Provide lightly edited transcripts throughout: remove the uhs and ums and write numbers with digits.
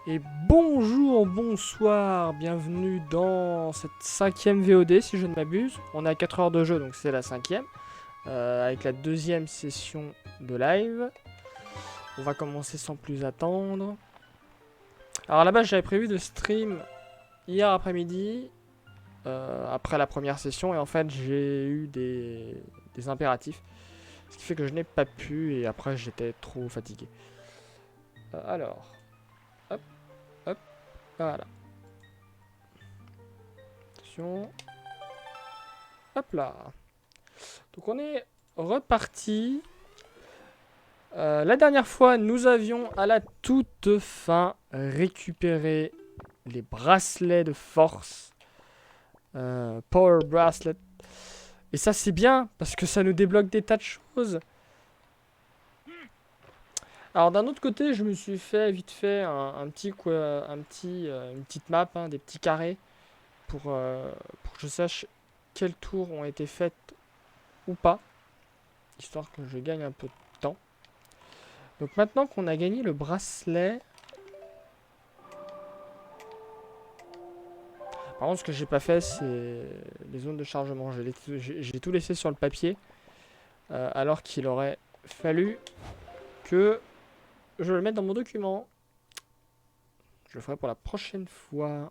Et bonjour, bonsoir, bienvenue dans cette 5e VOD si je ne m'abuse. On est à 4 heures de jeu donc c'est la 5e, avec la 2e session de live. On va commencer sans plus attendre. Alors là-bas j'avais prévu de stream hier après-midi, après la première session, et en fait j'ai eu des impératifs. Ce qui fait que je n'ai pas pu et après j'étais trop fatigué. Alors, hop, hop, voilà. Attention. Hop là. Donc on est reparti. La dernière fois, nous avions à la toute fin récupéré les bracelets de force. Power Bracelet. Et ça c'est bien, parce que ça nous débloque des tas de choses. Alors d'un autre côté, je me suis fait vite fait une petite map, hein, des petits carrés, pour que je sache quelles tours ont été faites ou pas, histoire que je gagne un peu de temps. Donc maintenant qu'on a gagné le bracelet... Par contre, ce que j'ai pas fait, c'est les zones de chargement. J'ai tout laissé sur le papier, alors qu'il aurait fallu que je le mette dans mon document. Je le ferai pour la prochaine fois.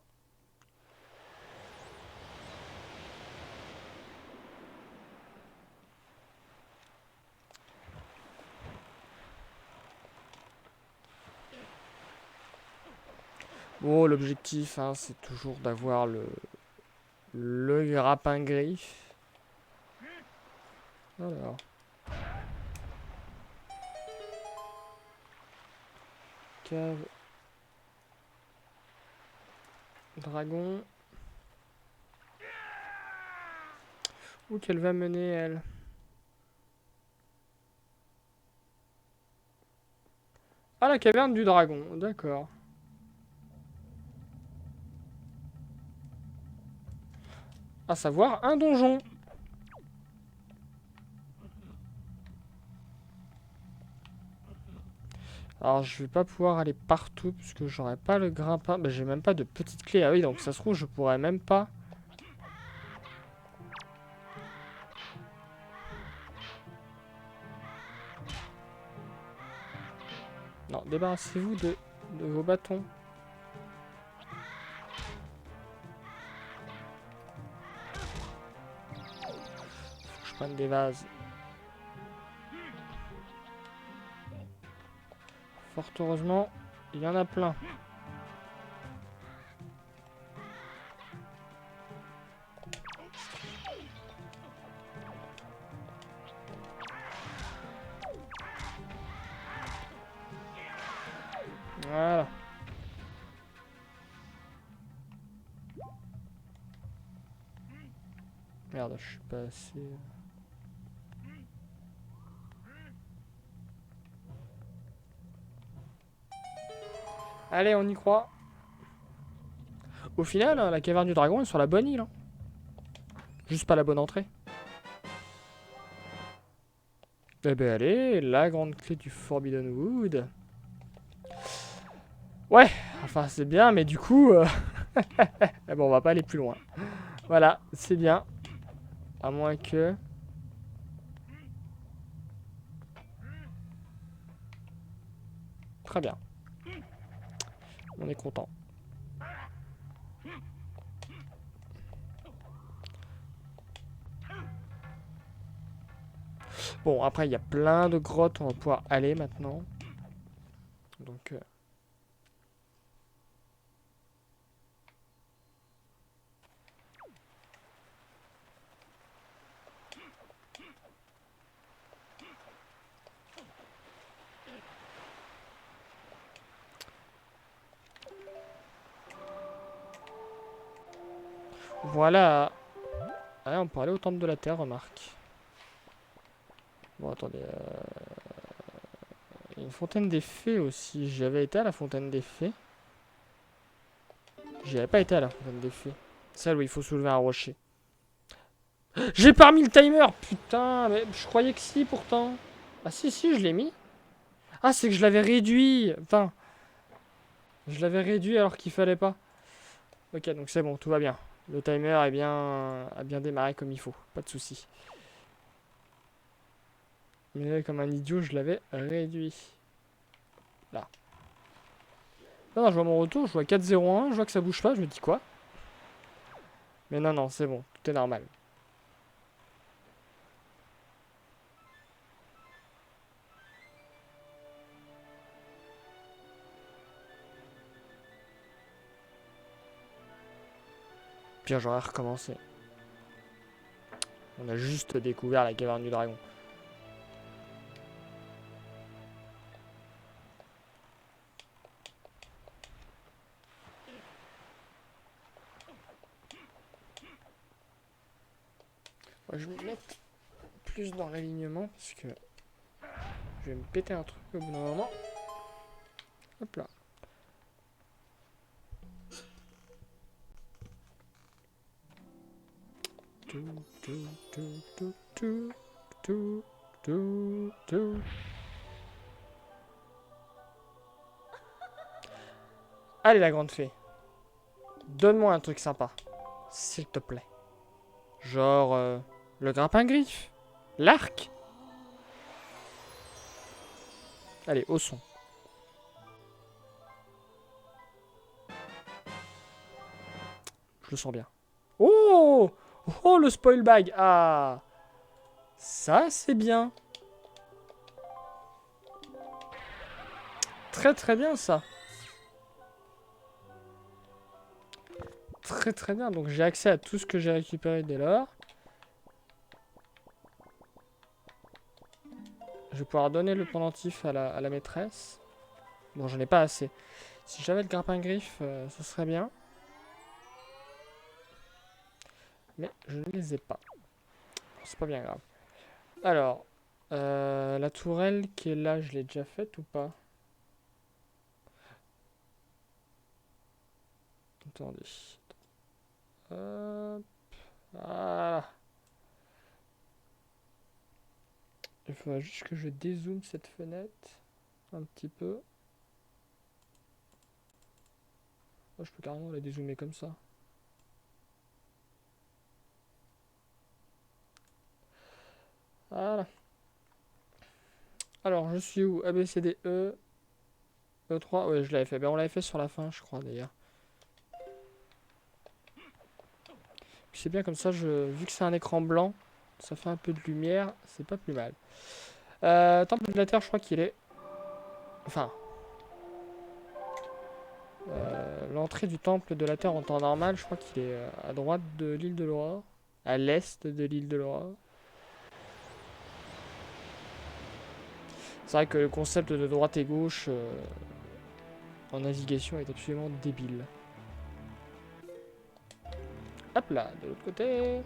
Bon, l'objectif, hein, c'est toujours d'avoir le grappin griffe. Alors. Cave. Dragon. Où qu'elle va mener, elle? Ah, la caverne du dragon, d'accord. À savoir, un donjon. Alors je vais pas pouvoir aller partout puisque j'aurai pas le grimpin. Bah j'ai même pas de petite clé. Ah oui, donc ça se trouve je pourrais même pas. Non, débarrassez-vous de vos bâtons. Faut que je prenne des vases. Fort heureusement, il y en a plein. Voilà. Merde, je suis pas assez... Allez, on y croit. Au final, la caverne du dragon est sur la bonne île. Hein. Juste pas la bonne entrée. Eh ben allez, la grande clé du Forbidden Wood. Ouais, enfin c'est bien, mais du coup... bon, on va pas aller plus loin. Voilà, c'est bien. À moins que... Très bien. On est content. Bon, après, il y a plein de grottes. On va pouvoir aller maintenant. Donc... Voilà. Allez, on peut aller au temple de la terre, remarque. Bon, attendez. Il y a une fontaine des fées aussi. J'avais été à la fontaine des fées. J'y avais pas été à la fontaine des fées. Celle où il faut soulever un rocher. J'ai pas mis le timer. Putain, mais je croyais que si pourtant. Ah si, si, je l'ai mis. Ah, c'est que je l'avais réduit. Enfin. Je l'avais réduit alors qu'il fallait pas. Ok, donc c'est bon, tout va bien. Le timer a bien démarré comme il faut, pas de souci. Mais comme un idiot, je l'avais réduit. Là. Non, non, je vois mon retour, je vois 4-0-1, je vois que ça bouge pas, je me dis quoi? Mais non, non, c'est bon, tout est normal. Pire, j'aurais recommencé. On a juste découvert la caverne du dragon. Moi, je vais me mettre plus dans l'alignement parce que je vais me péter un truc au bout d'un moment. Hop là. Allez, la grande fée. Donne-moi un truc sympa. S'il te plaît. Genre le grappin-griffe. L'arc. Allez, au son. Je le sens bien. Oh! Oh, le spoil bag. Ah! Ça, c'est bien. Très très bien, ça. Très très bien. Donc, j'ai accès à tout ce que j'ai récupéré dès lors. Je vais pouvoir donner le pendentif à la maîtresse. Bon, j'en ai pas assez. Si j'avais le grappin-griffe, ce serait bien. Mais je ne les ai pas. C'est pas bien grave. Alors, la tourelle qui est là, je l'ai déjà faite ou pas? Attendez. Hop. Voilà. Il faudra juste que je dézoome cette fenêtre un petit peu. Oh, je peux carrément la dézoomer comme ça. Voilà. Alors, je suis où? A, B, C, D, E. E3. Ouais, je l'avais fait. Ben, on l'avait fait sur la fin, je crois, d'ailleurs. Puis c'est bien comme ça, vu que c'est un écran blanc, ça fait un peu de lumière. C'est pas plus mal. Temple de la Terre, je crois qu'il est... Enfin... l'entrée du temple de la Terre en temps normal, je crois qu'il est à droite de l'île de l'Aurore. À l'est de l'île de l'Aurore. C'est vrai que le concept de droite et gauche en navigation est absolument débile. Hop là, de l'autre côté.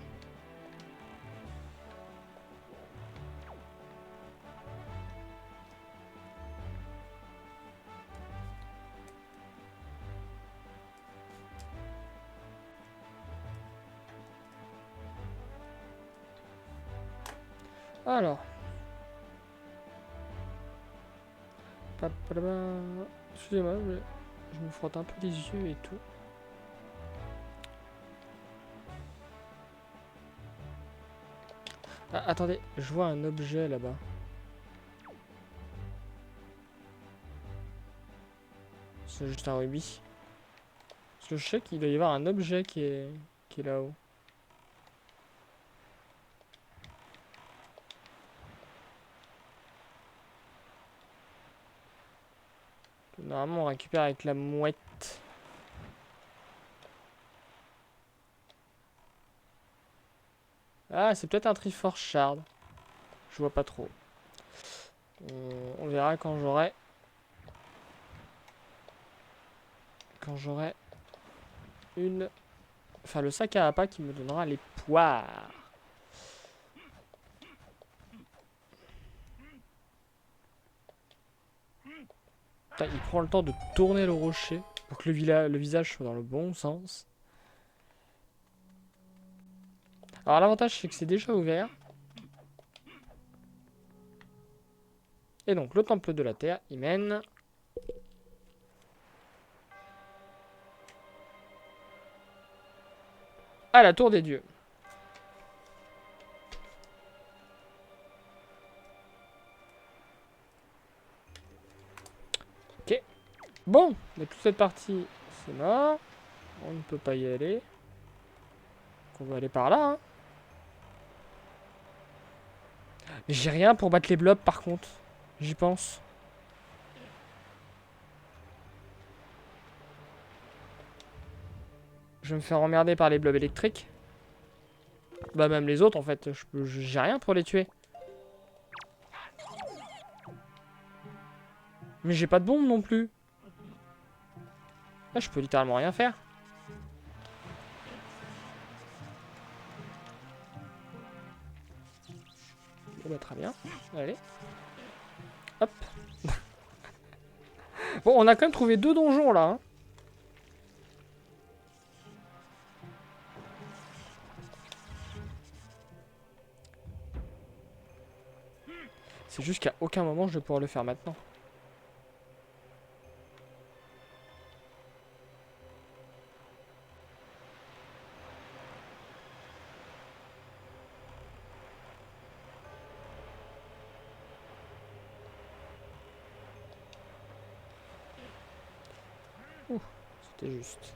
Alors. Excusez-moi, je me frotte un peu les yeux et tout. Ah, attendez, je vois un objet là-bas. C'est juste un rubis. Parce que je sais qu'il doit y avoir un objet qui est là-haut. Normalement, on récupère avec la mouette. Ah, c'est peut-être un Triforce Shard. Je vois pas trop. On verra quand j'aurai... Quand j'aurai une... Enfin, le sac à appât qui me donnera les poires. Putain, il prend le temps de tourner le rocher pour que le visage soit dans le bon sens. Alors l'avantage c'est que c'est déjà ouvert. Et donc le temple de la terre, il mène... à la tour des dieux. Ok. Bon, mais toute cette partie, c'est mort. On ne peut pas y aller. Donc on va aller par là, hein. Mais j'ai rien pour battre les blobs, par contre. J'y pense. Je vais me faire emmerder par les blobs électriques. Bah même les autres, en fait. J'ai rien pour les tuer. Mais j'ai pas de bombe non plus. Là, je peux littéralement rien faire. Bon bah très bien. Allez. Hop. Bon, on a quand même trouvé 2 donjons là, hein. C'est juste qu'à aucun moment je vais pouvoir le faire maintenant. Ouh, c'était juste.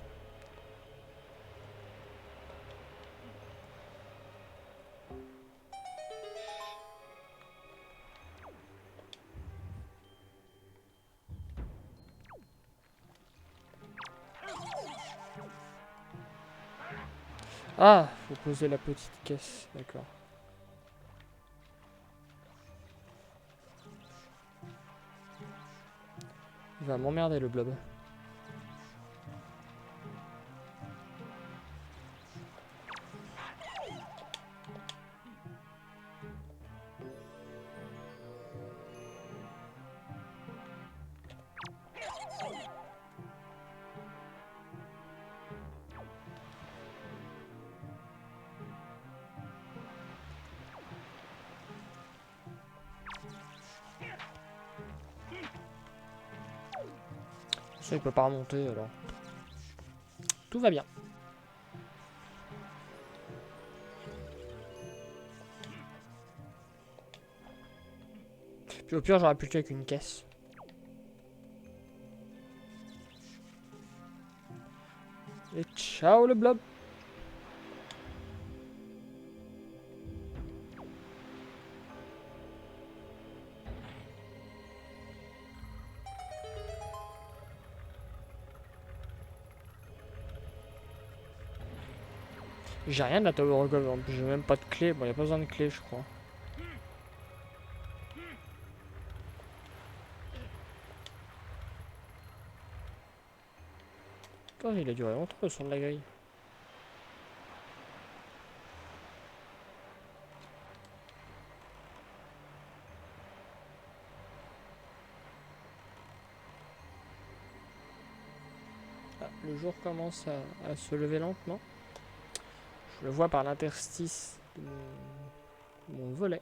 Ah, faut poser la petite caisse, d'accord. Il va m'emmerder le blob. Ça, il peut pas remonter alors. Tout va bien. Puis au pire, j'aurais pu le tuer avec une caisse. Et ciao le blob. J'ai rien de la Tower of God, en plus j'ai même pas de clé. Bon, y a pas besoin de clé, je crois. Putain, il a duré longtemps le son de la grille. Ah, le jour commence à se lever lentement. Je le vois par l'interstice de mon volet.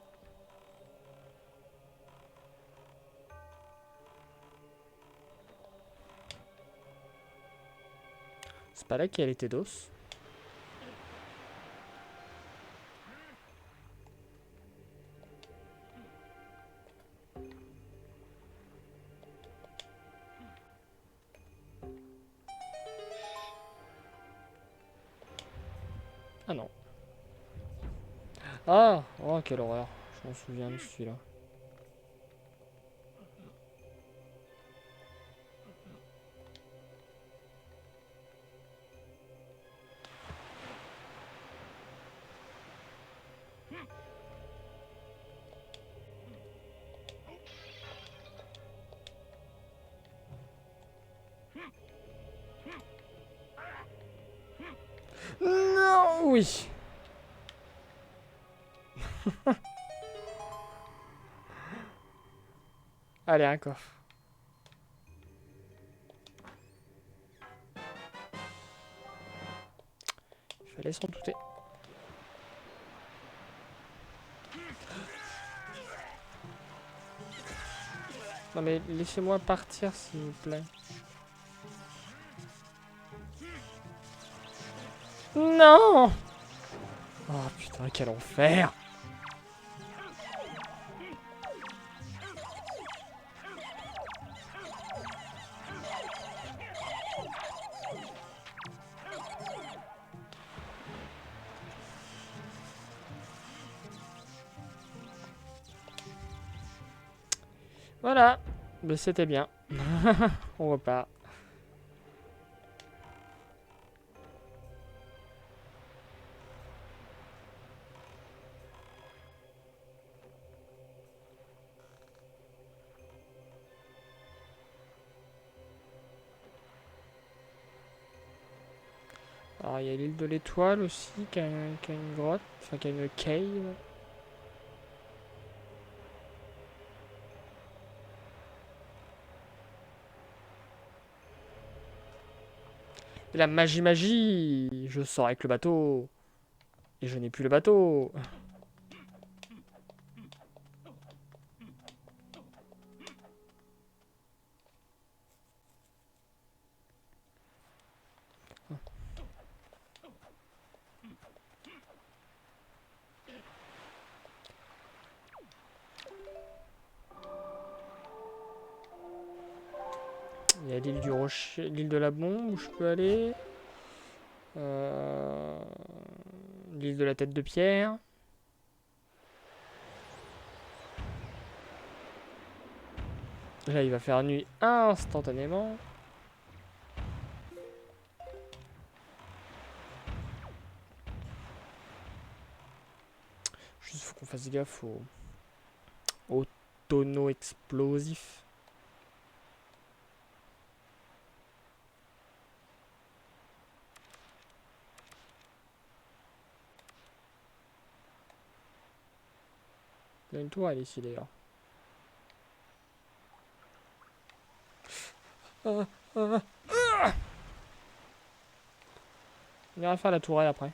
C'est pas là qu'il y a les Tédos. Ah non. Ah, oh quelle horreur. Je m'en souviens de celui-là. Non, oui. Allez, un coffre. Il fallait s'en douter. Non mais laissez-moi partir s'il vous plaît. Non! Oh putain, quel enfer! Voilà, mais c'était bien. On repart. Alors il y a l'île de l'étoile aussi qui a une grotte, enfin qui a une cave. Et la magie, je sors avec le bateau. Et je n'ai plus le bateau. Il y a l'île du rocher, l'île de la bombe où je peux aller. Euh, L'île de la tête de pierre. Là, il va faire nuit instantanément. Juste, faut qu'on fasse gaffe aux tonneaux explosifs. Il y a une tourelle ici d'ailleurs. On ira faire la tourelle après.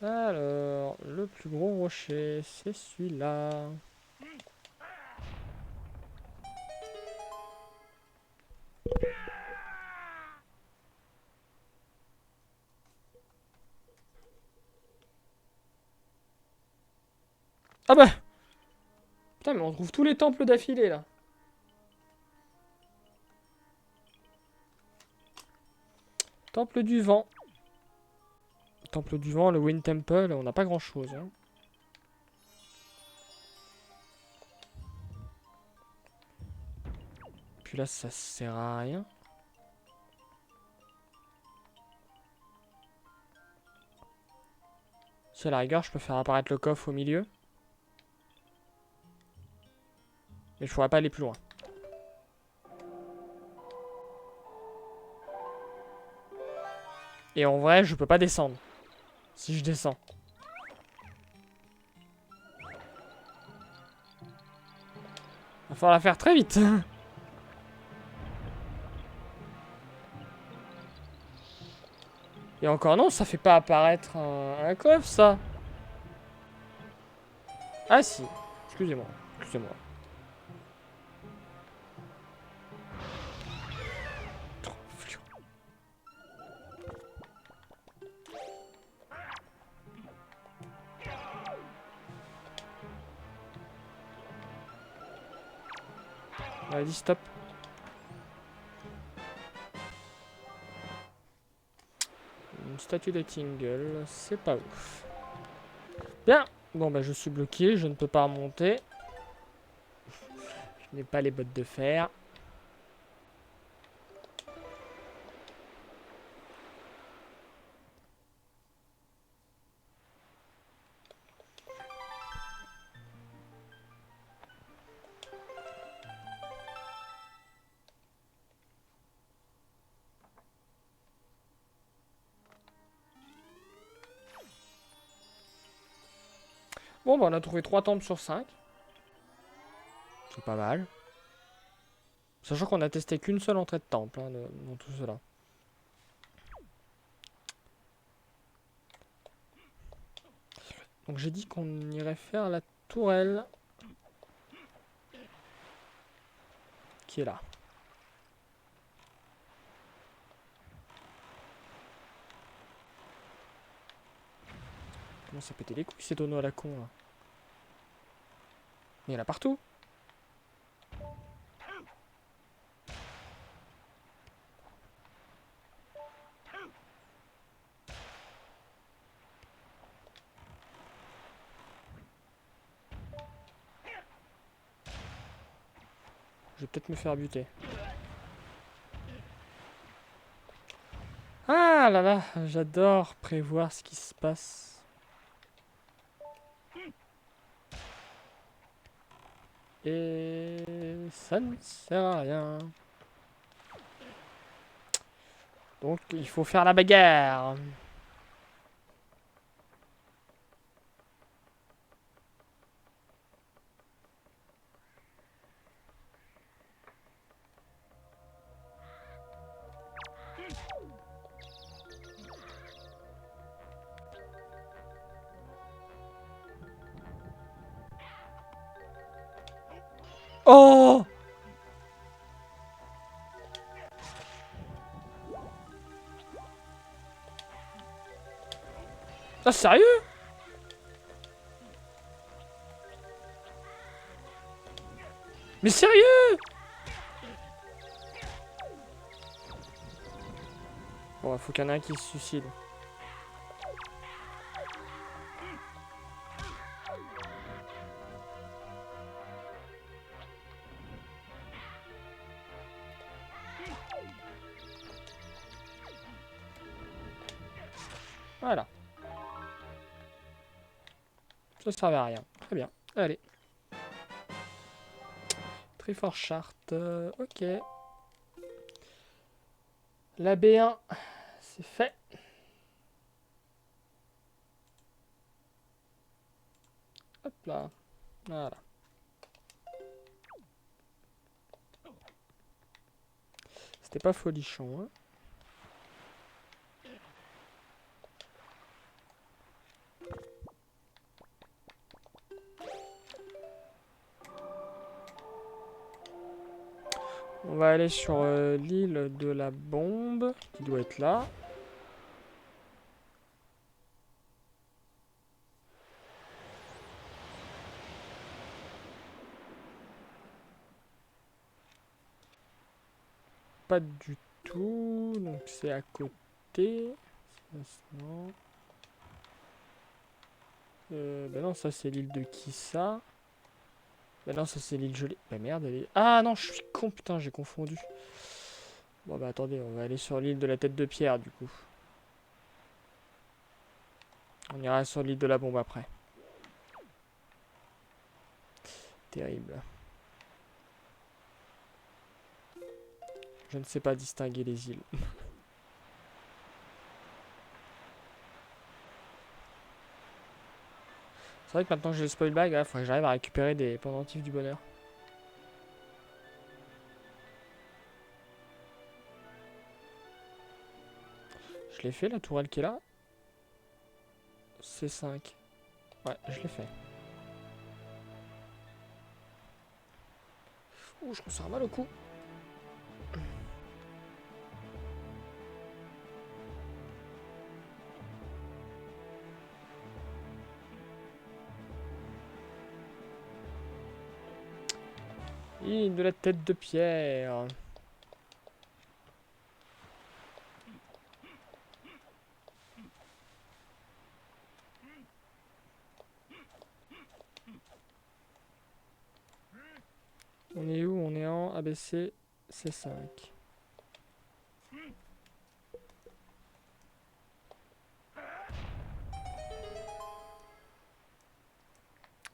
Alors, le plus gros rocher, c'est celui-là. Ah bah! Putain, mais on trouve tous les temples d'affilée là. Temple du vent. Temple du vent, le Wind Temple, on n'a pas grand chose. Hein. Puis là, ça sert à rien. Si à la rigueur, je peux faire apparaître le coffre au milieu. Mais je pourrais pas aller plus loin. Et en vrai, je peux pas descendre. Si je descends. Va falloir la faire très vite. Et encore non, ça fait pas apparaître un coffre, ça. Ah si. Excusez-moi. Excusez-moi. Vas-y, stop. Une statue de Tingle, c'est pas ouf. Bien. Bon, bah je suis bloqué, je ne peux pas remonter. Je n'ai pas les bottes de fer. Bon, bah on a trouvé 3 temples sur 5. C'est pas mal. Sachant qu'on a testé qu'une seule entrée de temple hein, dans tout cela. Donc j'ai dit qu'on irait faire la tourelle. Qui est là. commence à péter les couilles ces tonneaux à la con là. Mais il y en a partout. Je vais peut-être me faire buter. Ah là là, j'adore prévoir ce qui se passe. Et ça ne sert à rien. Donc il faut faire la bagarre. Oh! Ah, sérieux? Mais sérieux? Bon, faut qu'il y en ait un qui se suicide. Voilà. Ça servait à rien. Très bien. Allez. Très fort charte. Ok. La B1, c'est fait. Hop là. Voilà. C'était pas folichon, hein. On va aller sur l'île de la bombe, qui doit être là. Pas du tout, donc c'est à côté. Non. Bah non, ça c'est l'île de qui ça? Bah non, ça c'est l'île gelée. Bah merde, elle est... Ah non, je suis con, putain, j'ai confondu. Bon bah attendez, on va aller sur l'île de la tête de pierre du coup. On ira sur l'île de la bombe après. Terrible. Je ne sais pas distinguer les îles. C'est vrai que maintenant que j'ai le spoil bag, il faudrait que j'arrive à récupérer des pendentifs du bonheur. Je l'ai fait la tourelle qui est là. C5. Ouais, je l'ai fait. Ouh, je ressens mal au cou. Île de la tête de pierre. On est où? On est en ABC C5.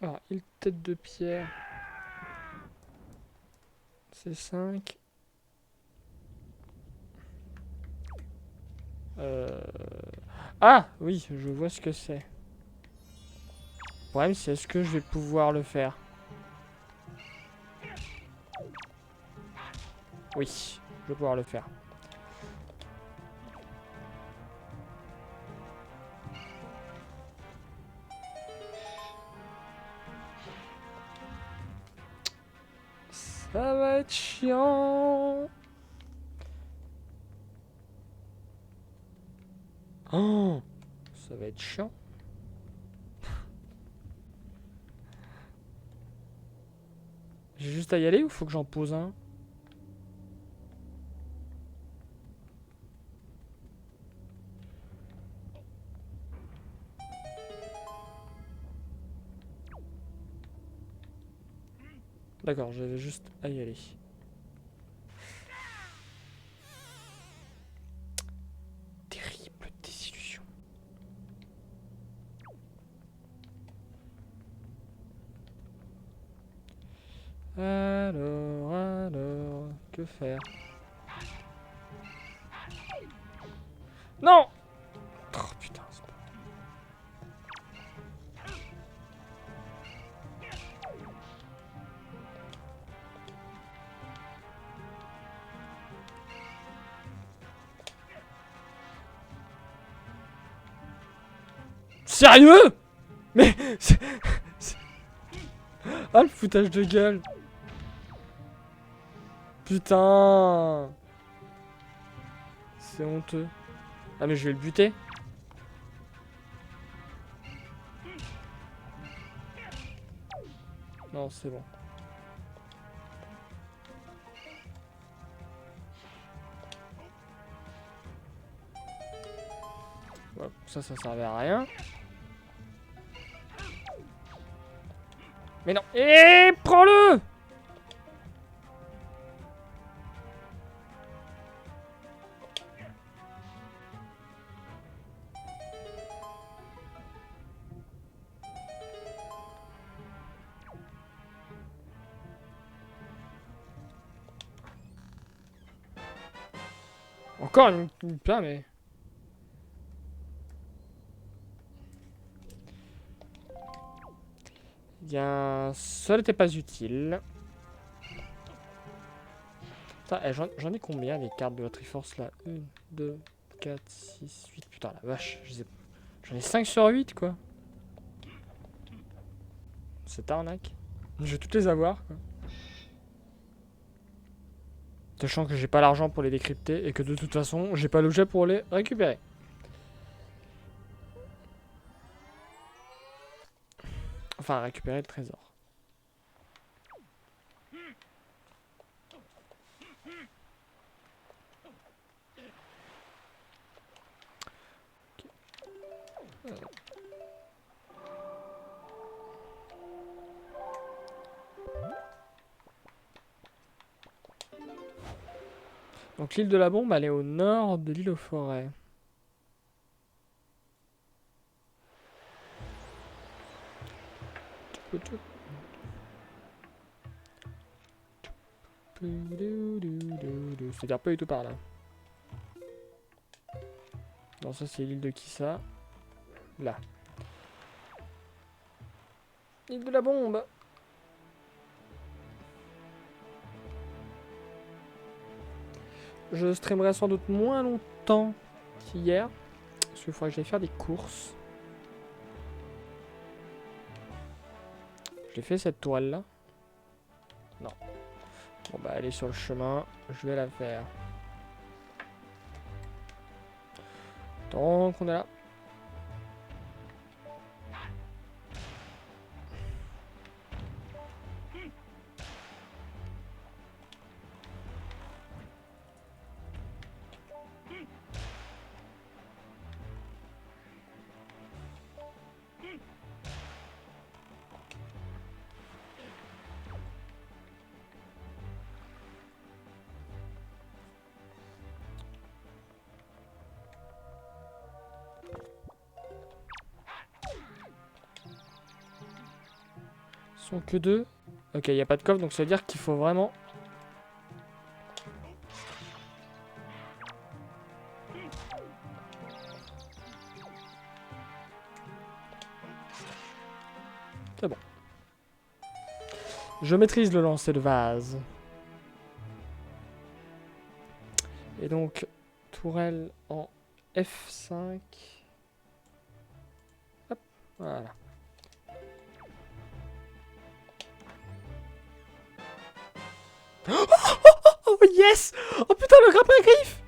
Alors, île tête de pierre. C5. Ah oui, je vois ce que c'est. Le problème c'est est-ce que je vais pouvoir le faire? Oui, je vais pouvoir le faire. Ça va être chiant. Oh, ça va être chiant. J'ai juste à y aller ou faut que j'en pose un? D'accord, j'avais juste à y aller. Terrible désillusion. Alors, que faire? Non! Oh putain, c'est pas... Sérieux? Mais... Ah, le foutage de gueule. Putain. C'est honteux. Ah, mais je vais le buter. Non, c'est bon. Ouais, ça servait à rien. Mais non. Et prends-le! Encore une... Putain, mais... Bien... Ça n'était pas utile. Putain, eh, j'en ai combien les cartes de la Triforce là? 1, 2, 4, 6, 8. Putain, la vache. J'en ai 5 sur 8 quoi. C'est arnaque. Je vais toutes les avoir quoi. Sachant que j'ai pas l'argent pour les décrypter et que de toute façon, j'ai pas l'objet pour les récupérer. Enfin, récupérer le trésor. Donc l'île de la bombe, elle est au nord de l'île aux forêts. C'est-à-dire pas du tout par là. Non, ça c'est l'île de qui ça? Là. L'île de la bombe. Je streamerai sans doute moins longtemps qu'hier. Parce qu'il faudrait que j'aille faire des courses. J'ai fait cette toile là. Non. Bon bah elle est sur le chemin. Je vais la faire. Tant qu'on est là. Sont que deux. Ok, il n'y a pas de coffre, donc ça veut dire qu'il faut vraiment... C'est bon. Je maîtrise le lancer de vase. Et donc, tourelle en F5. Hop, voilà. Oh yes! Oh putain, le grappin à griffes!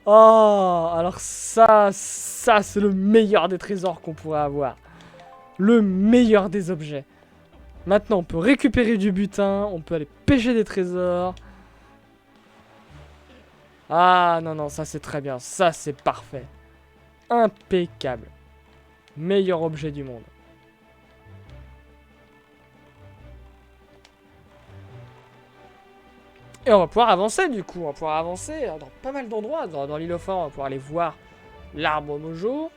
Oh, alors ça c'est le meilleur des trésors qu'on pourrait avoir. Le meilleur des objets. Maintenant, on peut récupérer du butin. On peut aller pêcher des trésors. Ah non, non, ça c'est très bien. Ça c'est parfait. Impeccable. Meilleur objet du monde. Et on va pouvoir avancer du coup. On va pouvoir avancer dans pas mal d'endroits. Dans l'île au fort, on va pouvoir aller voir l'arbre Mojo.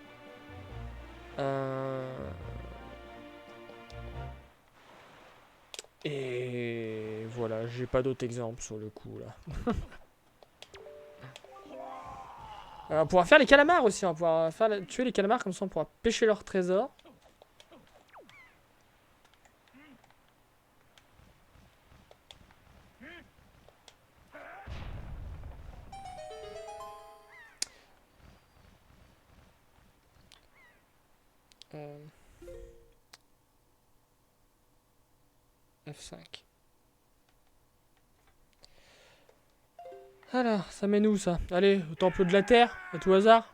Et voilà, j'ai pas d'autres exemples sur le coup là. On va pouvoir faire les calamars aussi. On va pouvoir tuer les calamars, comme ça on pourra pêcher leurs trésors. F5. Alors, ça mène où ça? Allez, au temple de la terre, à tout hasard.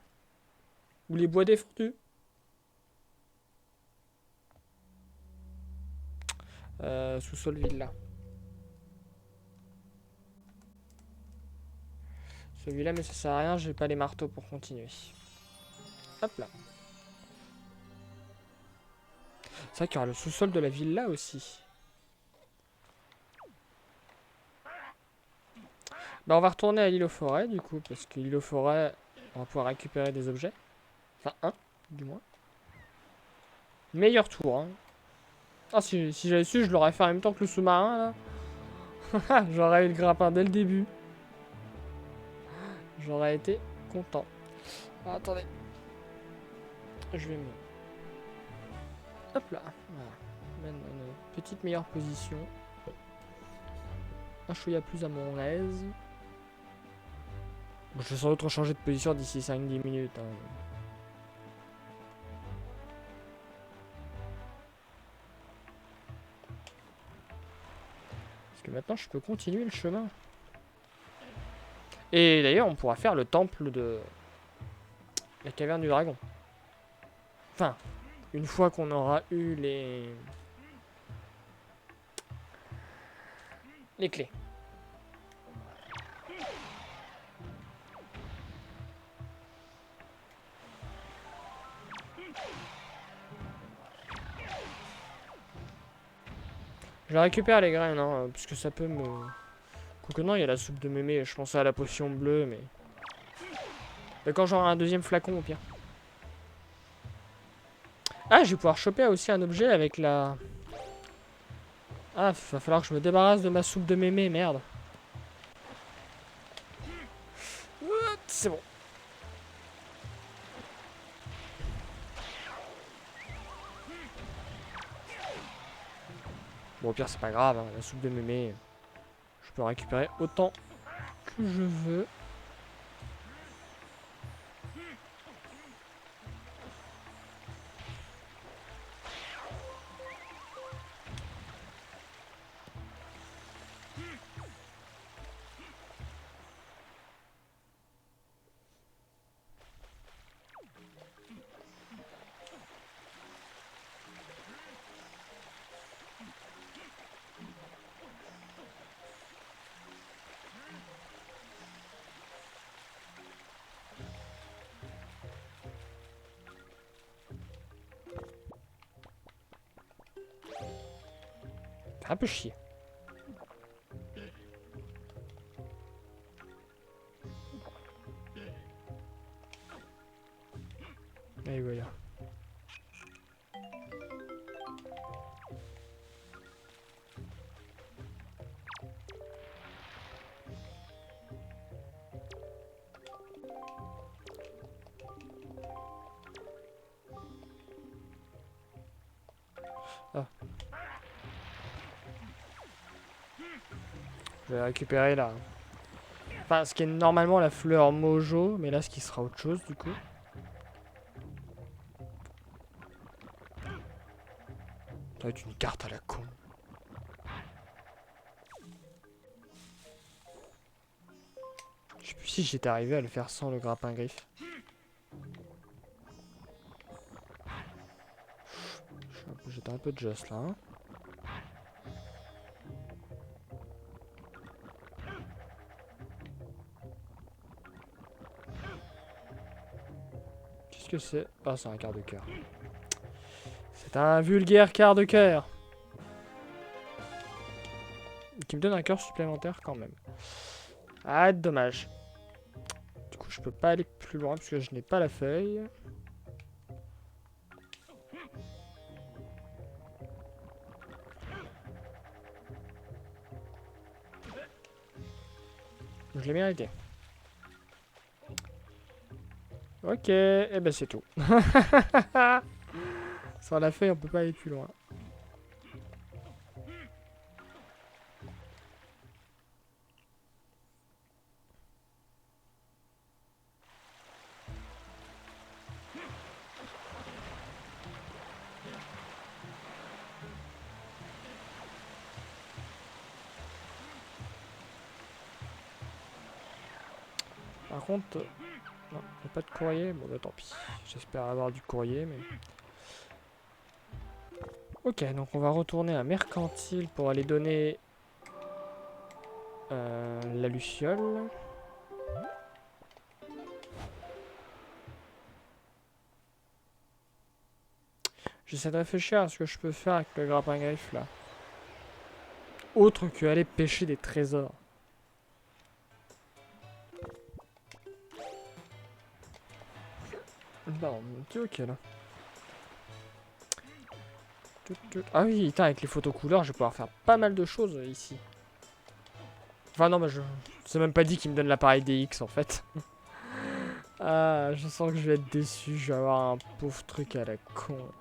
Ou les bois défendus. Sous-sol villa. Celui-là, mais ça sert à rien, j'ai pas les marteaux pour continuer. Hop là. C'est vrai qu'il y aura le sous-sol de la villa aussi. Bah on va retourner à l'île aux forêts du coup, parce que l'île aux forêts, on va pouvoir récupérer des objets. Enfin un, du moins. Meilleur tour, hein. Ah si j'avais su, je l'aurais fait en même temps que le sous-marin là. J'aurais eu le grappin dès le début. J'aurais été content. Ah, attendez. Je vais me... Hop là. Voilà. Mettre dans une petite meilleure position. Un chouïa plus à mon aise. Bon, je vais sans doute changer de position d'ici 5-10 minutes. Hein. Parce que maintenant, je peux continuer le chemin. Et d'ailleurs, on pourra faire le temple de la caverne du dragon. Enfin, une fois qu'on aura eu les clés. Je la récupère les graines, hein, parce que ça peut me... Quoique non, il y a la soupe de mémé, je pensais à la potion bleue, mais... Et quand j'aurai un deuxième flacon, au pire. Ah, je vais pouvoir choper aussi un objet avec la... Ah, va falloir que je me débarrasse de ma soupe de mémé, merde. C'est bon. Bon, au pire, c'est pas grave, hein, la soupe de mémé, je peux récupérer autant que je veux. Un peu chier. Et voilà. Ah. Je vais récupérer là. Enfin, ce qui est normalement la fleur mojo, mais là, ce qui sera autre chose, du coup. Ça va être une carte à la con. Je sais plus si j'étais arrivé à le faire sans le grappin griffe. J'étais un peu just là. Hein. Qu'est-ce que c'est? Ah, c'est un quart de cœur. C'est un vulgaire quart de cœur. Qui me donne un cœur supplémentaire quand même. Ah, dommage. Du coup, je peux pas aller plus loin parce que je n'ai pas la feuille. Je l'ai mérité. Ok, et ben c'est tout. Sans la feuille, on peut pas aller plus loin. Par contre, non, il n'y a pas de courrier. Bon, bah tant pis. J'espère avoir du courrier, mais... Ok, donc on va retourner à Mercantile pour aller donner la luciole. J'essaie de réfléchir à ce que je peux faire avec le grappin-griffe là. Autre que aller pêcher des trésors. Bon, c'est ok là. Ah oui, putain, avec les photos couleurs, je vais pouvoir faire pas mal de choses ici. Enfin non, mais je c'est même pas dit qu'il me donne l'appareil DX en fait. Ah, je sens que je vais être déçu, je vais avoir un pauvre truc à la con.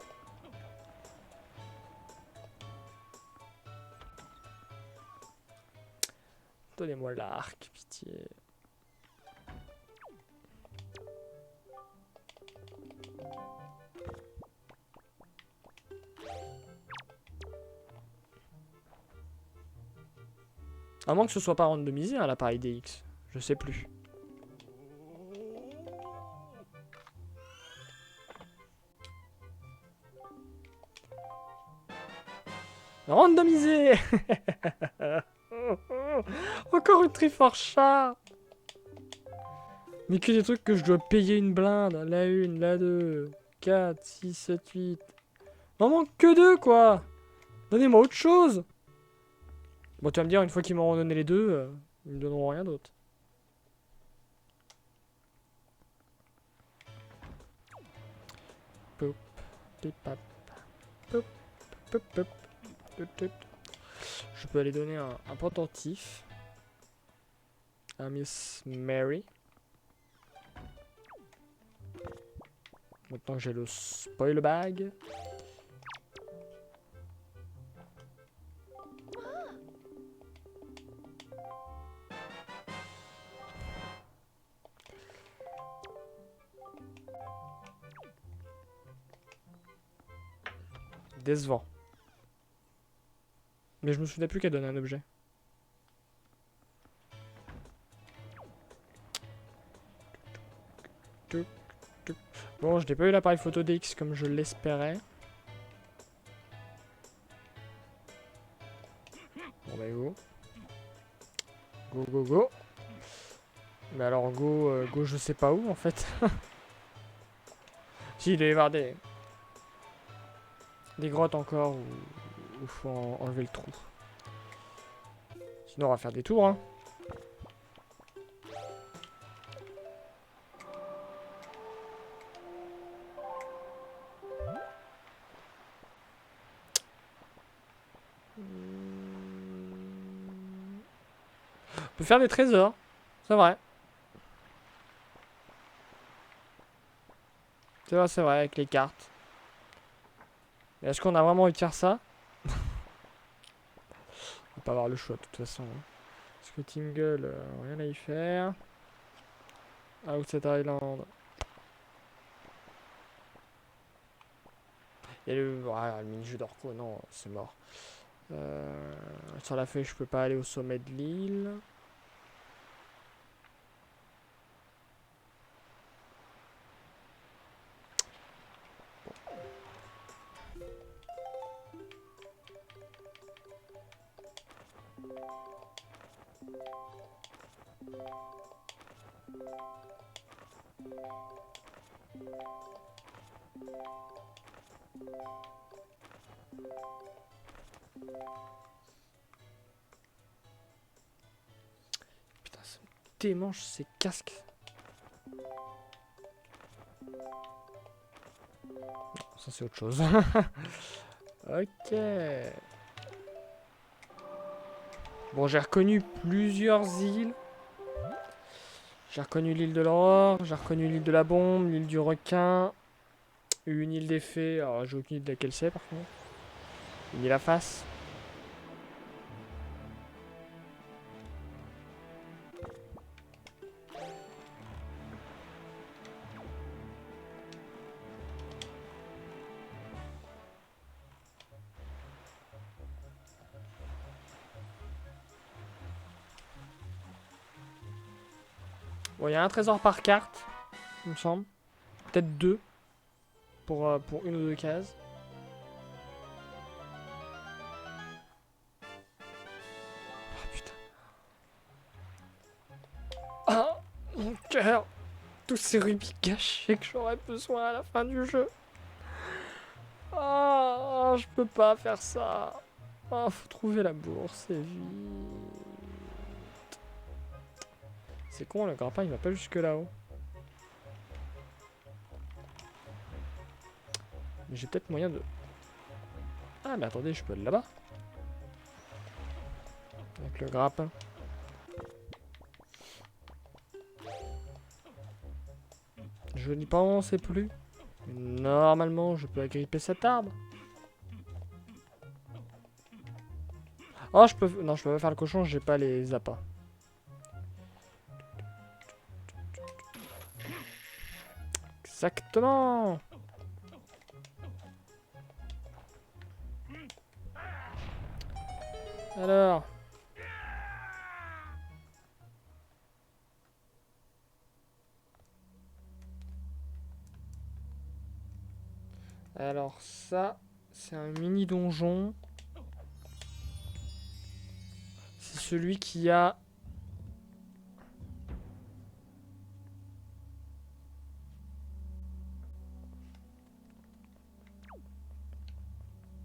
Donnez-moi l'arc, pitié. À moins que ce soit pas randomisé, hein, l'appareil DX. Je sais plus. Randomisé. Encore une Triforce. Mais que des trucs que je dois payer une blinde. La 1, la 2, 4, 6, 7, 8. M'en manque que 2 quoi. Donnez-moi autre chose. Bon, tu vas me dire, une fois qu'ils m'auront donné les deux, ils me donneront rien d'autre. Poup, pipap, poup, poup, poup, poup, poup. Je peux aller donner un pendentif à Miss Mary. Maintenant que j'ai le spoil bag. Décevant. Mais je me souvenais plus qu'elle donnait un objet. Bon, je n'ai pas eu l'appareil photo DX comme je l'espérais. Bon bah go. Go go go. Mais alors go, go je sais pas où en fait. Si, il doit y avoir des grottes encore où faut enlever le trou. Sinon on va faire des tours hein. On peut faire des trésors, c'est vrai. C'est vrai, avec les cartes. Mais est-ce qu'on a vraiment envie de faire ça? On va pas avoir le choix de toute façon. Hein. Parce que Tingle, rien à y faire. Outset Island. Et le mini-jeu d'Orco, non, c'est mort. Sur la feuille, je peux pas aller au sommet de l'île. Putain, ça me démange ces casques. Ça c'est autre chose. Ok. Bon, j'ai reconnu plusieurs îles. J'ai reconnu l'île de l'aurore, j'ai reconnu l'île de la bombe, l'île du requin, une île des fées. Alors j'ai aucune idée de laquelle c'est par contre. Une île à face. Bon, il y a un trésor par carte, il me semble. Peut-être deux pour une ou deux cases. Oh putain. Ah, mon cœur. Tous ces rubis cachés que j'aurais besoin à la fin du jeu. Ah, je peux pas faire ça. Ah, faut trouver la bourse, c'est vite. C'est con, le grappin il va pas jusque là-haut. Mais j'ai peut-être moyen de... Ah mais attendez, je peux aller là-bas. Avec le grappin. Je n'y pensais plus. Normalement, je peux agripper cet arbre. Oh, je peux... Non, je peux pas faire le cochon, j'ai pas les appâts. Exactement. Alors... Alors ça, c'est un mini donjon. C'est celui qui a...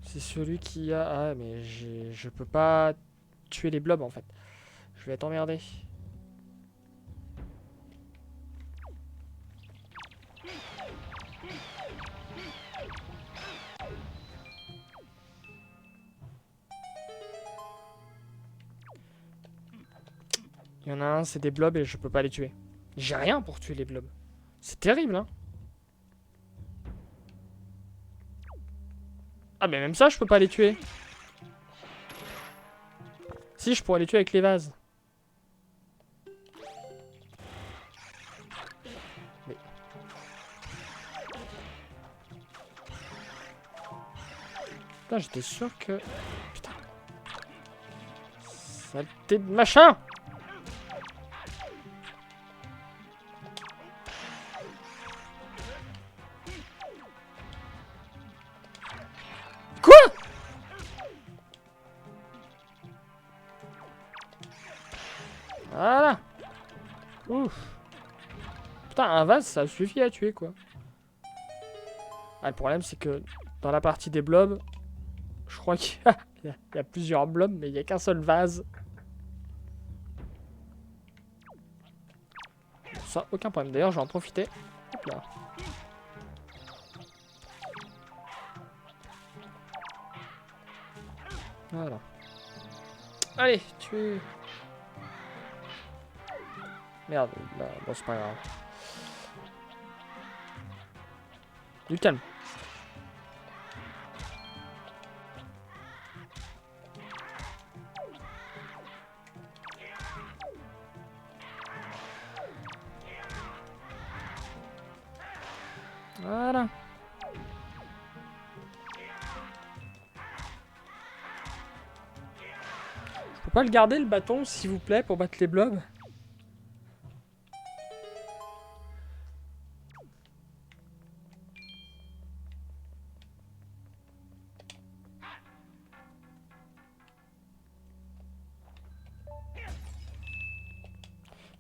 C'est celui qui a... Ah mais je peux pas tuer les blobs en fait. Je vais être emmerdé. Il y en a un, c'est des blobs et je peux pas les tuer. J'ai rien pour tuer les blobs. C'est terrible, hein. Ah, mais même ça, je peux pas les tuer. Si, je pourrais les tuer avec les vases. Mais... Putain, j'étais sûr que... Putain. Saleté de machin. Quoi? Voilà. Ouf. Putain, un vase, ça suffit à tuer, quoi. Ah, le problème, c'est que dans la partie des blobs, je crois qu'il y a plusieurs blobs, mais il n'y a qu'un seul vase. Ça, aucun problème. D'ailleurs, je vais en profiter. Hop là. Voilà. Allez, tu... Merde, là, bon, c'est pas grave. Du calme. Voilà. Je peux pas le garder, le bâton, s'il vous plaît, pour battre les blobs?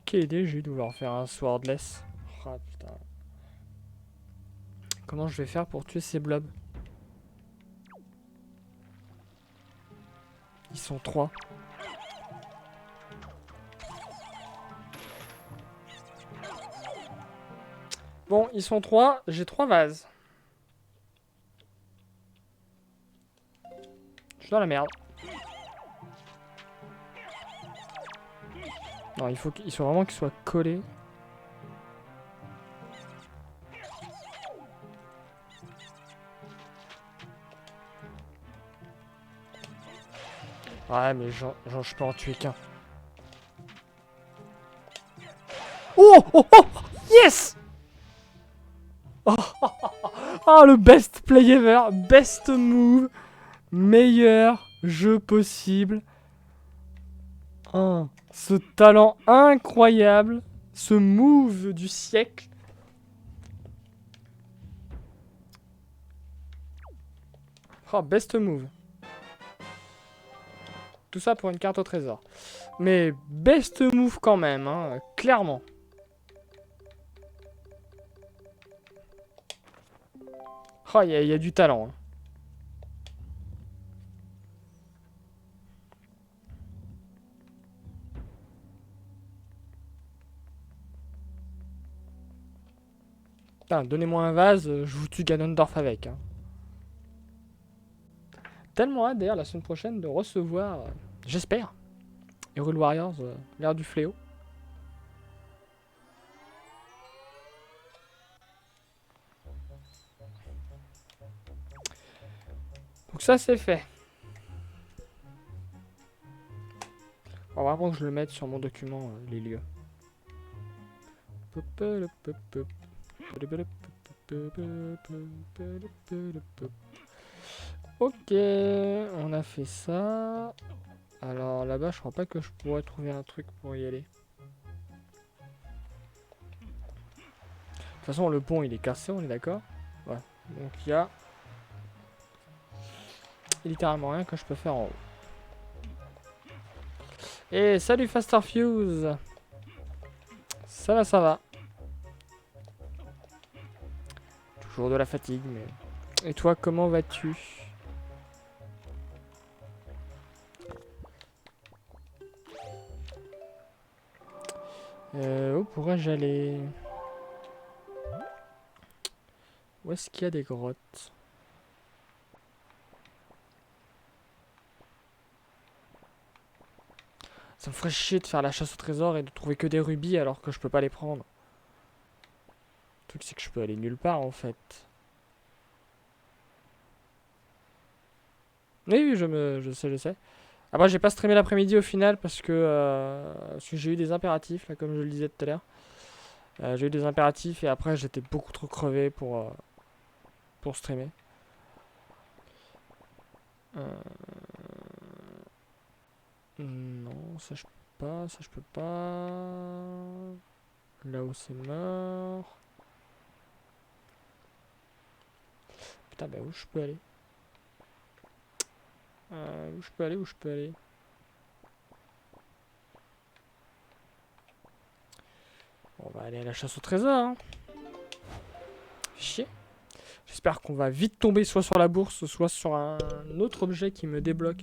Quelle idée j'ai eu de vouloir faire un swordless. Oh putain. comment je vais faire pour tuer ces blobs? Ils sont 3. Bon, ils sont 3. J'ai 3 vases. Je suis dans la merde. Non, il faut vraiment qu'ils soient collés. Ouais, mais genre je peux en tuer qu'un. Oh, oh, oh, yes. Oh, oh, oh, oh, le best play ever, best move, meilleur jeu possible. Oh, ce talent incroyable, ce move du siècle. Oh, best move. Tout ça pour une carte au trésor. Mais best move quand même, hein, clairement. Oh, il y a du talent. Hein. Putain, donnez-moi un vase, je vous tue Ganondorf avec. Hein. Tellement hâte d'ailleurs la semaine prochaine de recevoir, j'espère, Hyrule Warriors, l'ère du fléau. Donc ça c'est fait. On va vraiment que je le mette sur mon document, les lieux. Ok, on a fait ça. Alors là-bas, je crois pas que je pourrais trouver un truc pour y aller. De toute façon, le pont il est cassé, on est d'accord? Ouais. Donc il y a littéralement rien que je peux faire en haut. Et salut Faster Fuse. Ça va, ça va. Toujours de la fatigue, mais... Et toi, comment vas-tu? Où pourrais-je aller? Où est-ce qu'il y a des grottes? Ça me ferait chier de faire la chasse au trésor et de trouver que des rubis alors que je peux pas les prendre. Le truc c'est que je peux aller nulle part en fait. Oui, oui, je sais. Après j'ai pas streamé l'après-midi au final parce que j'ai eu des impératifs là comme je le disais tout à l'heure. J'ai eu des impératifs et après j'étais beaucoup trop crevé pour streamer. Non, ça je peux pas, ça je peux pas. Là où c'est mort. Putain, bah où je peux aller? Où je peux aller? Où je peux aller? On va aller à la chasse au trésor. Hein. Chier. J'espère qu'on va vite tomber soit sur la bourse, soit sur un autre objet qui me débloque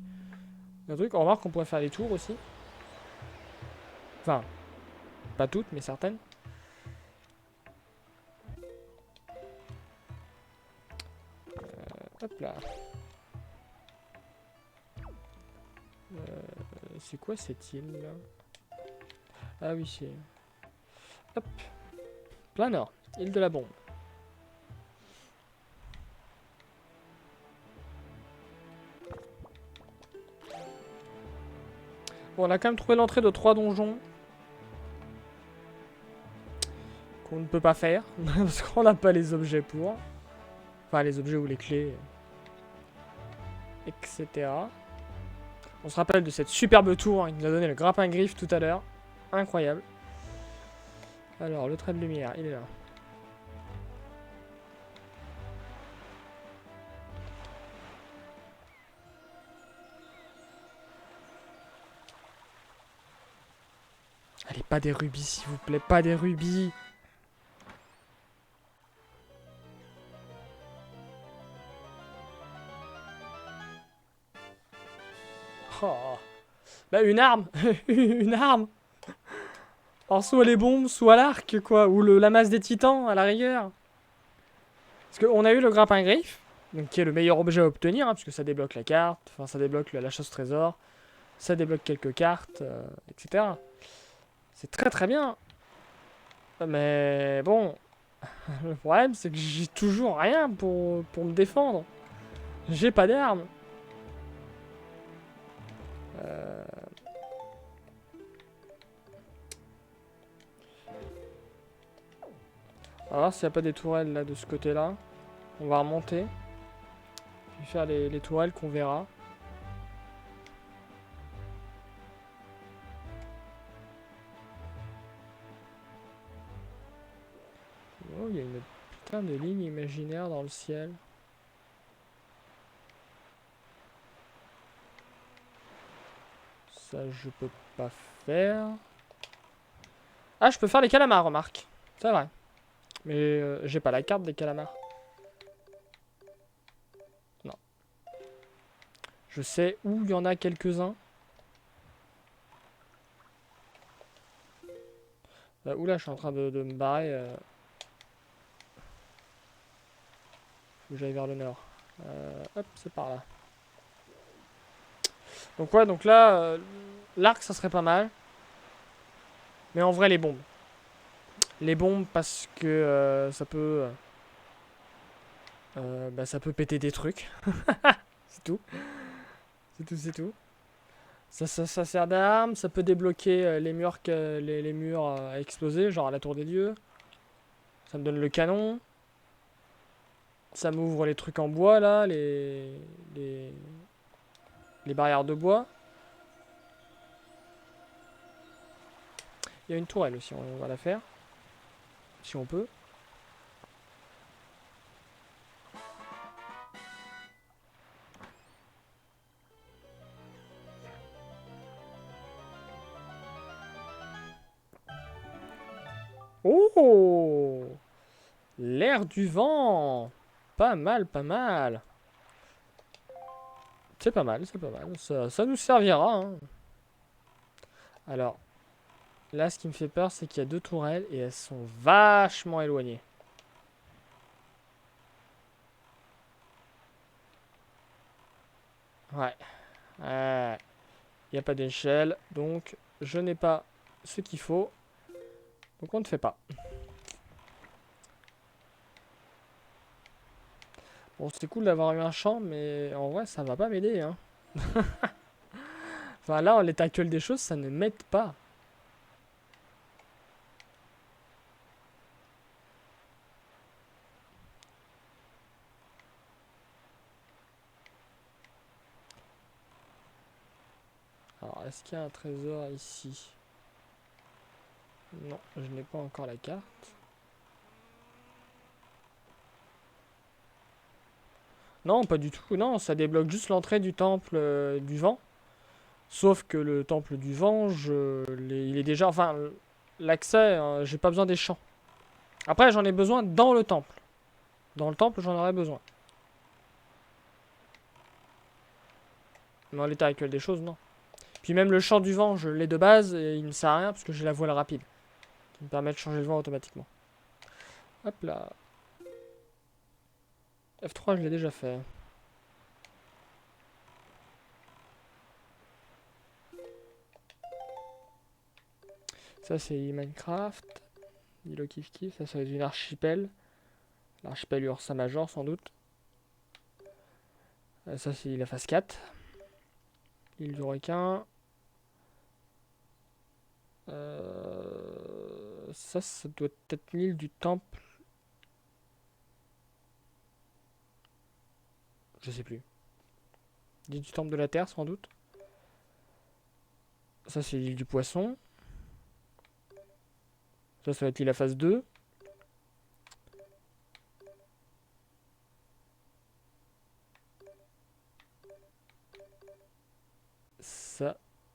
un truc. On va voir qu'on pourrait faire des tours aussi. Enfin, pas toutes, mais certaines. Hop là. C'est quoi cette île là? Ah oui, c'est... Hop. Plein nord. Île de la bombe. Bon, on a quand même trouvé l'entrée de 3 donjons. Qu'on ne peut pas faire. Parce qu'on n'a pas les objets pour. Enfin, les objets ou les clés. Etc. On se rappelle de cette superbe tour qui nous a donné le grappin griffe tout à l'heure. Incroyable. Alors, le trait de lumière, il est là. Allez, pas des rubis, s'il vous plaît, pas des rubis. Bah une arme. Une arme. Alors soit les bombes, soit l'arc, quoi. Ou la masse des titans, à la rigueur. Parce qu'on a eu le grappin griffe, donc qui est le meilleur objet à obtenir, hein, puisque ça débloque la carte, enfin ça débloque la chasse au trésor, ça débloque quelques cartes, etc. C'est très très bien. Mais bon, le problème c'est que j'ai toujours rien pour me défendre. J'ai pas d'armes. Euh... On va voir s'il n'y a pas des tourelles là de ce côté-là. On va remonter. Puis faire les tourelles qu'on verra. Oh, il y a une putain de ligne imaginaire dans le ciel. Ça, je peux pas faire. Ah, je peux faire les calamars, remarque. C'est vrai. Mais j'ai pas la carte des calamars. Non. Je sais où il y en a quelques-uns. Oula, je suis en train de me barrer. Faut que j'aille vers le nord. Hop, c'est par là. Donc ouais, donc là, l'arc, ça serait pas mal. Mais en vrai, les bombes. Les bombes parce que ça peut... bah, ça peut péter des trucs. C'est tout. C'est tout, c'est tout. Ça sert d'arme, ça peut débloquer les murs, les murs à exploser, genre à la tour des dieux. Ça me donne le canon. Ça m'ouvre les trucs en bois là, les, les barrières de bois. Il y a une tourelle aussi, on va la faire. Si on peut. Oh! L'air du vent! Pas mal, pas mal. C'est pas mal, c'est pas mal. Ça nous servira. Hein. Alors, là, ce qui me fait peur, c'est qu'il y a deux tourelles et elles sont vachement éloignées. Ouais. Il n'y a pas d'échelle, donc je n'ai pas ce qu'il faut. Donc on ne fait pas. Bon, c'est cool d'avoir eu un champ, mais en vrai, ça va pas m'aider. Hein. Enfin, là, en l'état actuel des choses, ça ne m'aide pas. Alors, est-ce qu'il y a un trésor ici? Non, je n'ai pas encore la carte. Non, pas du tout. Non, ça débloque juste l'entrée du temple du vent. Sauf que le temple du vent, il est déjà... Enfin, l'accès, j'ai pas besoin des champs. Après, j'en ai besoin dans le temple. Dans le temple, j'en aurais besoin. Mais en l'état actuel des choses, non. Puis même le champ du vent, je l'ai de base et il ne sert à rien parce que j'ai la voile rapide. Qui me permet de changer le vent automatiquement. Hop là. F3, je l'ai déjà fait. Ça, c'est Minecraft. Îlot Kif Kif. Ça va être une archipel. L'archipel Ursa Major, sans doute. Ça, c'est la phase 4. Île du requin. Ça doit être l'île du temple. Je sais plus. L'île du temple de la terre, sans doute. Ça, c'est l'île du poisson. Ça va être l'île à phase 2.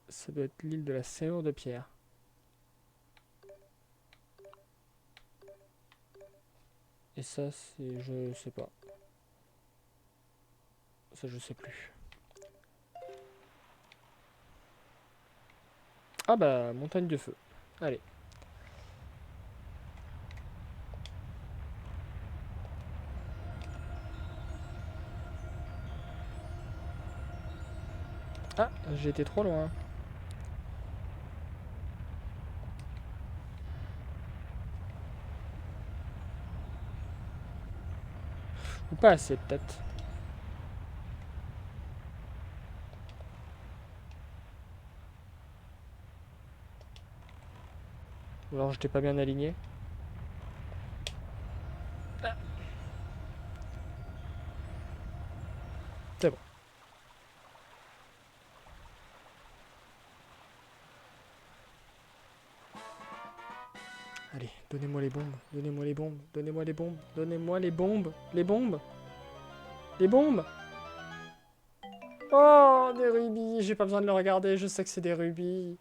Ça doit être l'île de la serrure de pierre. Et ça, c'est... Je sais pas. Ça, je sais plus. Ah bah, montagne de feu. Allez. Ah, j'ai été trop loin. Ou pas assez, peut-être. Ou alors j'étais pas bien aligné. C'est bon. Allez, donnez-moi les bombes, donnez-moi les bombes, donnez-moi les bombes, donnez-moi les bombes, les bombes, les bombes. Oh, des rubis, j'ai pas besoin de le regarder, je sais que c'est des rubis.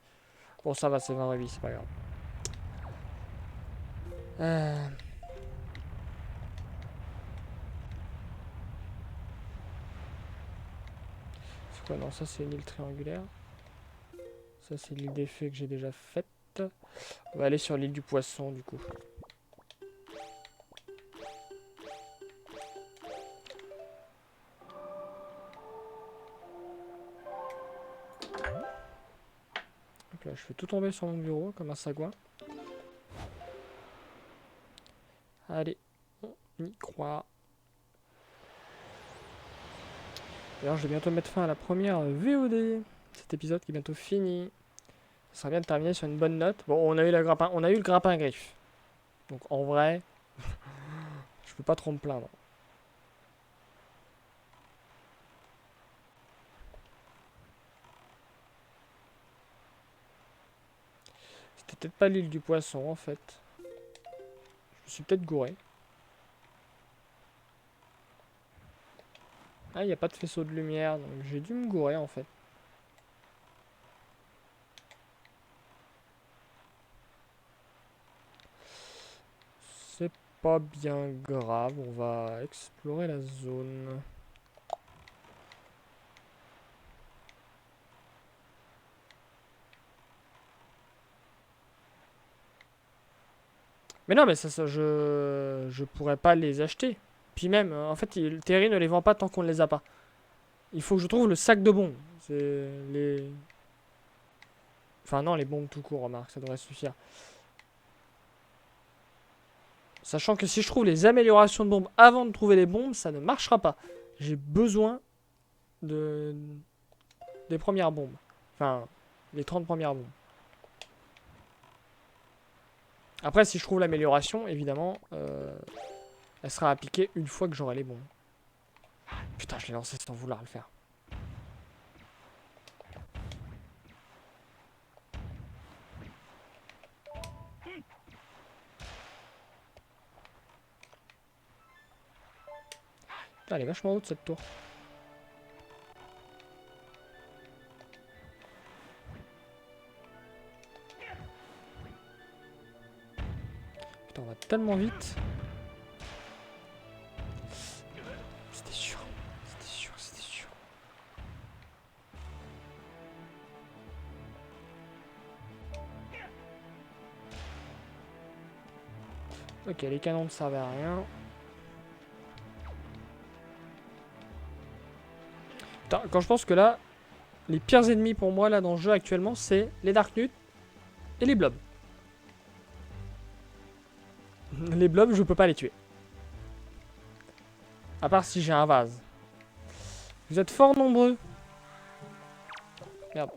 Bon, ça va, c'est 20 rubis, c'est pas grave. C'est quoi? Non, ça c'est une île triangulaire. Ça c'est l'île des fées que j'ai déjà faite. On va aller sur l'île du poisson du coup. Donc là, je fais tout tomber sur mon bureau comme un sagouin. Allez, on y croit. D'ailleurs, je vais bientôt mettre fin à la première VOD. Cet épisode qui est bientôt fini. Ça serait bien de terminer sur une bonne note. Bon, on a eu le grappin griffe. Donc en vrai, je peux pas trop me plaindre. C'était peut-être pas l'île du poisson en fait. Je me suis peut-être gouré. Ah, il n'y a pas de faisceau de lumière, donc j'ai dû me gourer en fait. C'est pas bien grave, on va explorer la zone. Mais non, mais ça je pourrais pas les acheter. Puis même, en fait, Terry ne les vend pas tant qu'on ne les a pas. Il faut que je trouve le sac de bombes. C'est les... Enfin non, les bombes tout court, remarque, ça devrait suffire. Sachant que si je trouve les améliorations de bombes avant de trouver les bombes, ça ne marchera pas. J'ai besoin de... des premières bombes. Enfin, les 30 premières bombes. Après, si je trouve l'amélioration, évidemment, elle sera appliquée une fois que j'aurai les bombes. Putain, je l'ai lancé sans vouloir le faire. Putain, elle est vachement haute cette tour. Putain, on va tellement vite. C'était sûr. C'était sûr, c'était sûr. Ok, les canons ne servaient à rien. Putain, quand je pense que là, les pires ennemis pour moi là dans le jeu actuellement, c'est les Darknuts et les blobs. Les blobs, je peux pas les tuer. À part si j'ai un vase. Vous êtes fort nombreux. Merde.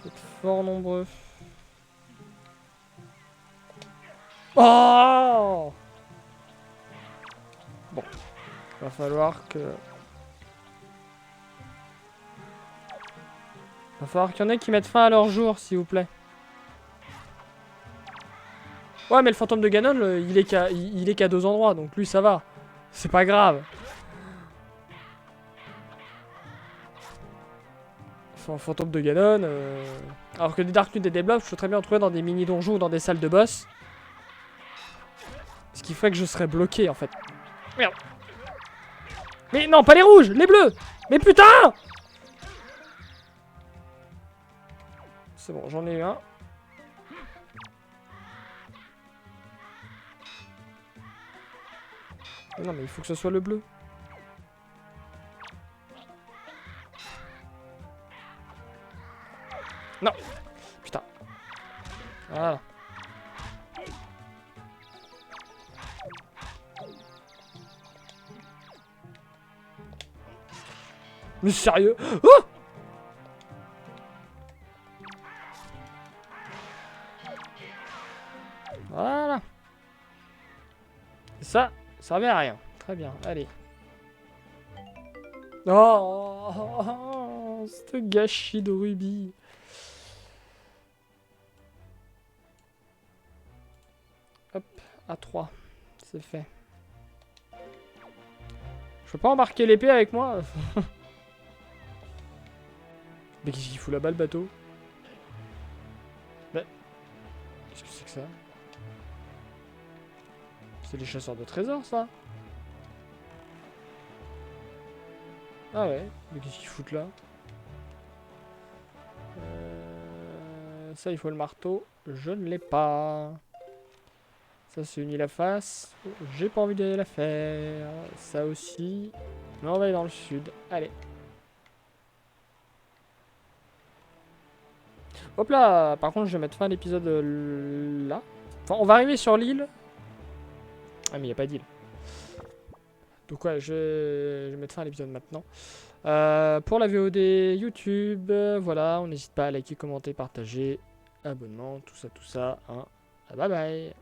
Vous êtes fort nombreux. Oh! Bon. Va falloir que... Va falloir qu'il y en ait qui mettent fin à leur jour, s'il vous plaît. Ouais, mais le fantôme de Ganon, il est qu'à 2 endroits, donc lui, ça va. C'est pas grave. Fantôme de Ganon... Alors que des Darknuts et des Blobs, je peux très bien en trouver dans des mini-donjons ou dans des salles de boss. Ce qui ferait que je serais bloqué, en fait. Merde. Mais non, pas les rouges, les bleus. Mais putain! C'est bon, j'en ai eu un. Non, mais il faut que ce soit le bleu. Non. Putain. Voilà. Mais sérieux? Oh! Voilà. Ça servait à rien. Très bien, allez. Oh, ce gâchis de rubis. Hop, à 3. C'est fait. Je peux pas embarquer l'épée avec moi? Mais qu'est-ce qu'il fout là-bas, le bateau? Mais... Qu'est-ce que c'est que ça? C'est les chasseurs de trésors, ça? Ah ouais, mais qu'est-ce qu'ils foutent là? Ça, il faut le marteau. Je ne l'ai pas. Ça, c'est une île à face. J'ai pas envie d'aller la faire. Ça aussi. Mais on va aller dans le sud. Allez. Hop là. Par contre, je vais mettre fin à l'épisode là. Enfin, on va arriver sur l'île. Ah, mais il n'y a pas d'île. Donc ouais, je vais mettre fin à l'épisode maintenant. Pour la VOD YouTube, voilà, on n'hésite pas à liker, commenter, partager, abonnement, tout ça, hein. Bye bye.